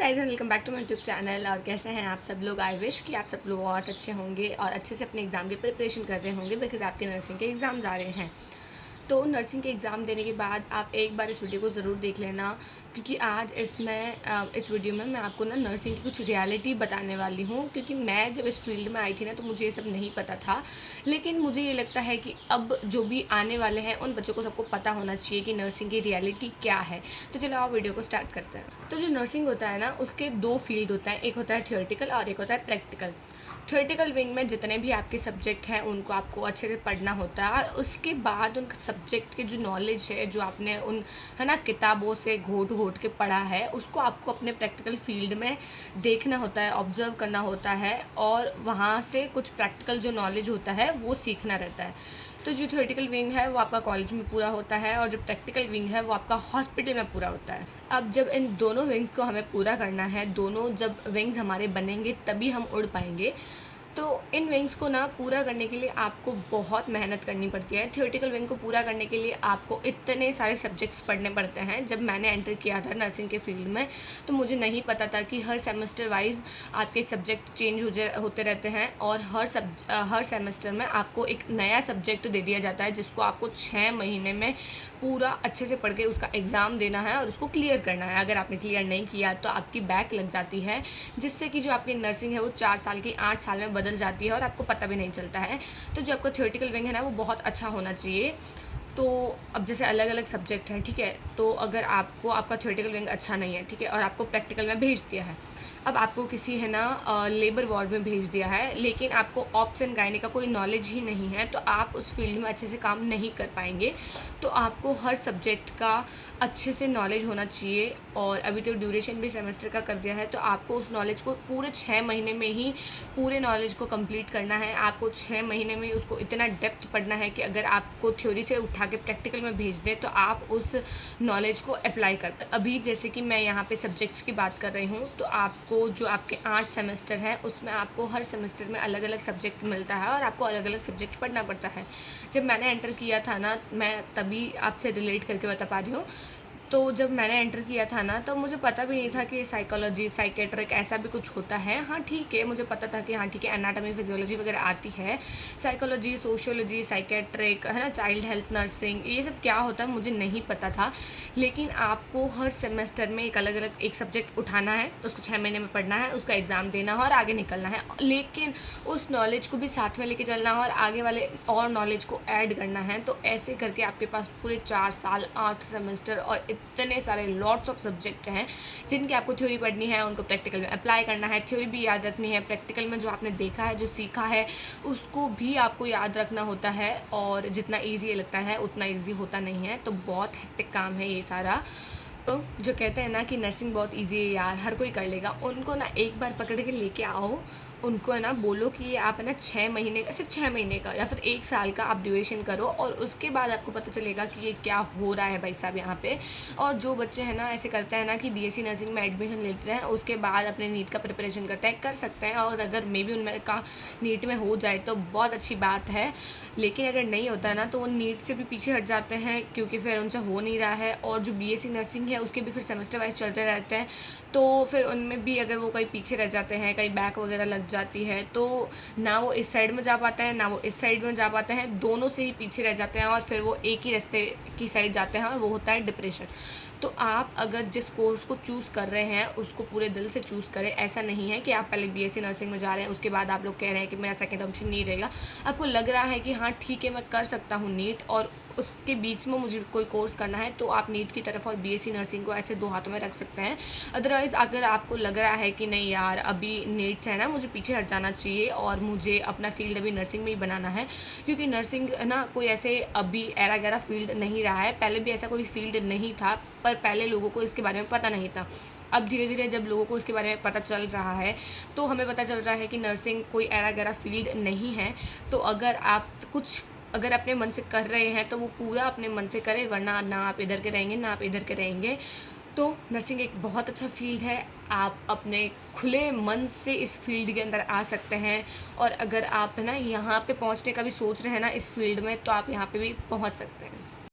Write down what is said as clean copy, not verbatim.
Guys and welcome back to my YouTube channel. और कैसे हैं आप सब लोग। आई विश कि आप सब लोग बहुत अच्छे होंगे और अच्छे से अपने एग्ज़ाम की प्रिपरेशन कर रहे होंगे, बिकॉज आपके नर्सिंग के एग्ज़ाम आ रहे हैं। तो नर्सिंग के एग्ज़ाम देने के बाद आप एक बार इस वीडियो को ज़रूर देख लेना, क्योंकि आज इस वीडियो में मैं आपको ना नर्सिंग की कुछ रियलिटी बताने वाली हूँ। क्योंकि मैं जब इस फील्ड में आई थी ना, तो मुझे ये सब नहीं पता था। लेकिन मुझे ये लगता है कि अब जो भी आने वाले हैं उन बच्चों को सबको पता होना चाहिए कि नर्सिंग की रियलिटी क्या है। तो चलो आप वीडियो को स्टार्ट करते हैं। तो जो नर्सिंग होता है ना, उसके दो फील्ड होता है, एक होता है थियोरेटिकल और एक होता है प्रैक्टिकल। थियोरेटिकल विंग में जितने भी आपके सब्जेक्ट हैं उनको आपको अच्छे से पढ़ना होता है, और उसके बाद उन सब्जेक्ट के जो नॉलेज है, जो आपने उन है ना किताबों से घोट घोट के पढ़ा है, उसको आपको अपने प्रैक्टिकल फील्ड में देखना होता है, ऑब्जर्व करना होता है, और वहाँ से कुछ प्रैक्टिकल जो नॉलेज होता है वो सीखना रहता है। तो जो थियोरेटिकल विंग है वो आपका कॉलेज में पूरा होता है, और जो प्रैक्टिकल विंग है वो आपका हॉस्पिटल में पूरा होता है। अब जब इन दोनों विंग्स को हमें पूरा करना है, दोनों जब विंग्स हमारे बनेंगे तभी हम उड़ पाएंगे। तो इन विंग्स को ना पूरा करने के लिए आपको बहुत मेहनत करनी पड़ती है। थियोरेटिकल विंग को पूरा करने के लिए आपको इतने सारे सब्जेक्ट्स पढ़ने पड़ते हैं। जब मैंने एंटर किया था नर्सिंग के फील्ड में, तो मुझे नहीं पता था कि हर सेमेस्टर वाइज आपके सब्जेक्ट चेंज होते रहते हैं, और हर सेमेस्टर में आपको एक नया सब्जेक्ट दे दिया जाता है, जिसको आपको 6 महीने में पूरा अच्छे से पढ़ के उसका एग्ज़ाम देना है और उसको क्लियर करना है। अगर आपने क्लियर नहीं किया तो आपकी बैक लग जाती है, जिससे कि जो आपकी नर्सिंग है वो 4 साल की 8 साल में बदल जाती है और आपको पता भी नहीं चलता है। तो जो आपका थियोरेटिकल विंग है ना, वो बहुत अच्छा होना चाहिए। तो अब जैसे अलग अलग सब्जेक्ट हैं, ठीक है, तो अगर आपको आपका थियोरेटिकल विंग अच्छा नहीं है, ठीक है, और आपको प्रैक्टिकल में भेज दिया है, अब आपको किसी है ना लेबर वार्ड में भेज दिया है, लेकिन आपको ऑप्स एंड गायनी का कोई नॉलेज ही नहीं है, तो आप उस फील्ड में अच्छे से काम नहीं कर पाएंगे। तो आपको हर सब्जेक्ट का अच्छे से नॉलेज होना चाहिए। और अभी तो ड्यूरेशन भी सेमेस्टर का कर दिया है, तो आपको उस नॉलेज को पूरे 6 महीने में ही पूरे नॉलेज को कंप्लीट करना है। आपको 6 महीने में उसको इतना डेप्थ पढ़ना है कि अगर आपको थ्योरी से उठा के प्रैक्टिकल में भेज दें तो आप उस नॉलेज को अप्लाई कर पाए। अभी जैसे कि मैं यहाँ पे सब्जेक्ट्स की बात कर रही हूँ, तो आपको जो आपके 8 सेमेस्टर हैं उसमें आपको हर सेमेस्टर में अलग अलग सब्जेक्ट मिलता है, और आपको अलग अलग सब्जेक्ट पढ़ना पड़ता है। जब मैंने एंटर किया था ना, मैं तभी आपसे रिलेट करके बता पा रही हूँ। तो जब मैंने एंटर किया था ना, तब मुझे पता भी नहीं था कि साइकोलॉजी, साइकेट्रिक ऐसा भी कुछ होता है। हाँ ठीक है, मुझे पता था कि हाँ ठीक है, एनाटॉमी, फिजियोलॉजी वगैरह आती है। साइकोलॉजी, सोशियोलॉजी, साइकेट्रिक है ना, चाइल्ड हेल्थ नर्सिंग, ये सब क्या होता है मुझे नहीं पता था। लेकिन आपको हर सेमेस्टर में एक अलग अलग एक सब्जेक्ट उठाना है, उसको 6 महीने में पढ़ना है, उसका एग्ज़ाम देना है और आगे निकलना है। लेकिन उस नॉलेज को भी साथ में लेके चलना है और आगे वाले और नॉलेज को ऐड करना है। तो ऐसे करके आपके पास पूरे 4 साल, 8 सेमेस्टर और इतने सारे लॉट्स ऑफ सब्जेक्ट हैं, जिनकी आपको थ्योरी पढ़नी है, उनको प्रैक्टिकल में अप्लाई करना है, थ्योरी भी याद रखनी है, प्रैक्टिकल में जो आपने देखा है, जो सीखा है, उसको भी आपको याद रखना होता है। और जितना ईजी लगता है उतना ईजी होता नहीं है। तो बहुत हेक्टिक काम है ये सारा। तो जो कहते हैं ना कि नर्सिंग बहुत इजी है यार, हर कोई कर लेगा, उनको ना एक बार पकड़ के लेके आओ। उनको है ना बोलो कि ये आप है ना 6 महीने का, सिर्फ 6 महीने का या फिर 1 साल का आप ड्यूरेशन करो, और उसके बाद आपको पता चलेगा कि ये क्या हो रहा है भाई साहब यहाँ पे। और जो बच्चे हैं ना ऐसे करते हैं ना कि बीएससी नर्सिंग में एडमिशन लेते हैं, उसके बाद अपने नीट का प्रिपरेशन करते हैं, कर सकते हैं, और अगर मे बी उनमें का नीट में हो जाए तो बहुत अच्छी बात है। लेकिन अगर नहीं होता है ना, तो वो नीट से भी पीछे हट जाते हैं, क्योंकि फिर उनसे हो नहीं रहा है। और जो बीएससी नर्सिंग है उसके भी फिर सेमेस्टर वाइज चलते रहते हैं, तो फिर उनमें भी अगर वो कहीं पीछे रह जाते हैं, कहीं बैक वगैरह लग जाती है, तो ना वो इस साइड में जा पाते हैं ना वो इस साइड में जा पाते हैं, दोनों से ही पीछे रह जाते हैं, और फिर वो एक ही रास्ते की साइड जाते हैं, और वो होता है डिप्रेशन। तो आप अगर जिस कोर्स को चूज़ कर रहे हैं उसको पूरे दिल से चूज़ करें। ऐसा नहीं है कि आप पहले बीएससी नर्सिंग में जा रहे हैं, उसके बाद आप लोग कह रहे हैं कि मेरा सेकंड ऑप्शन नहीं रहेगा। आपको लग रहा है कि हाँ ठीक है, मैं कर सकता हूँ नीट, और उसके बीच में मुझे कोई कोर्स करना है, तो आप नीट की तरफ और बीएससी नर्सिंग को ऐसे 2 हाथों में रख सकते हैं। अदरवाइज़ अगर आपको लग रहा है कि नहीं यार, अभी नीट से है ना मुझे पीछे हट जाना चाहिए और मुझे अपना फील्ड अभी नर्सिंग में ही बनाना है, क्योंकि नर्सिंग है ना कोई ऐसे अभी एरा गैरा फील्ड नहीं रहा है। पहले भी ऐसा कोई फील्ड नहीं था, पर पहले लोगों को इसके बारे में पता नहीं था। अब धीरे धीरे जब लोगों को इसके बारे में पता चल रहा है, तो हमें पता चल रहा है कि नर्सिंग कोई एरा गैरा फील्ड नहीं है। तो अगर अपने मन से कर रहे हैं तो वो पूरा अपने मन से करें, वरना ना आप इधर के रहेंगे ना आप इधर के रहेंगे। तो नर्सिंग एक बहुत अच्छा फील्ड है, आप अपने खुले मन से इस फील्ड के अंदर आ सकते हैं। और अगर आप है ना यहाँ पे पहुँचने का भी सोच रहे हैं ना इस फील्ड में, तो आप यहाँ पे भी पहुँच सकते हैं।